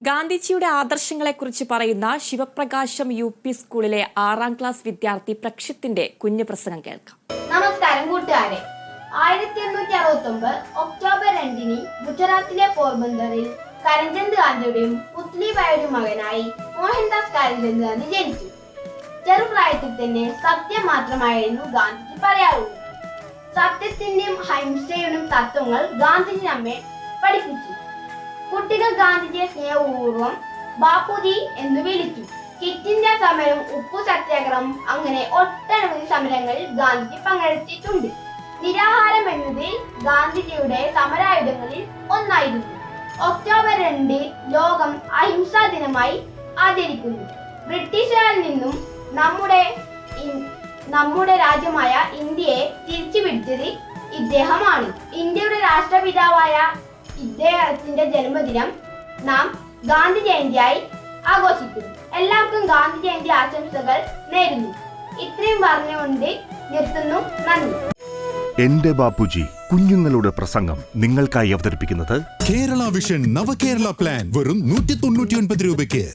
ഗാന്ധിജിയുടെ ആദർശങ്ങളെക്കുറിച്ച് പറയുന്ന ശിവപ്രകാശം യു.പി. സ്കൂളിലെ 6ാം ക്ലാസ് വിദ്യാർത്ഥി പ്രക്ഷിത്തിന്റെ കുഞ്ഞു പ്രസംഗം കേൾക്കാം. നമസ്കാരം കൂട്ടുകാരെ. 1869 ഒക്ടോബർ 2 ഗുജറാത്തിലെ പോർബന്ദറിൽ കരംചന്ദ് ഗാന്ധിയുടെയും പുത്ലിബായിയുടെയും മകനായി മോഹൻദാസ് കരംചന്ദ് ഗാന്ധി ജനിച്ചു. ചെറുപ്രായത്തിൽ തന്നെ സത്യം മാത്രമായിരുന്നു ഗാന്ധിജി പറയാറുള്ളത്. സത്യത്തിന്റെയും അഹിംസയുടെയും തത്വങ്ങൾ ഗാന്ധിജി നമ്മെ പഠിപ്പിച്ചു. കുട്ടികൾ ഗാന്ധിജിയെ സ്നേഹപൂർവ്വം ബാപ്പുജി എന്ന് വിളിച്ചു. ക്വിറ്റ് ഇന്ത്യ സമരം, ഉപ്പു സത്യാഗ്രഹം, അങ്ങനെ ഒട്ടനവധി സമരങ്ങളിൽ ഗാന്ധിജി പങ്കെടുത്തിട്ടുണ്ട്. നിരാഹാരം എന്നത് ഗാന്ധിജിയുടെ സമരായുധങ്ങളിൽ ഒന്നായിരുന്നു. ഒക്ടോബർ 2 ലോകം അഹിംസാ ദിനമായി ആചരിക്കുന്നു. ബ്രിട്ടീഷുകാരിൽ നിന്നും നമ്മുടെ രാജ്യമായ ഇന്ത്യയെ തിരിച്ചു പിടിച്ചത് ഇദ്ദേഹമാണ്. ഇന്ത്യയുടെ രാഷ്ട്രപിതാവായ ഇദ്ദേഹത്തിന്റെ ജന്മദിനം നാം ഗാന്ധി ജയന്തിയായി ആഘോഷിക്കുന്നു. എല്ലാവർക്കും ഗാന്ധി ജയന്തി ആശംസകൾ നേരുന്നു. ഇത്രയും പറഞ്ഞുകൊണ്ട് നിർത്തുന്നു. നന്ദി. എന്റെ ബാപ്പുജി കുഞ്ഞുങ്ങളുടെ പ്രസംഗം നിങ്ങൾക്കായി അവതരിപ്പിക്കുന്നത് കേരള വിഷൻ നവകേരള പ്ലാൻ വെറും 199 രൂപയ്ക്ക്.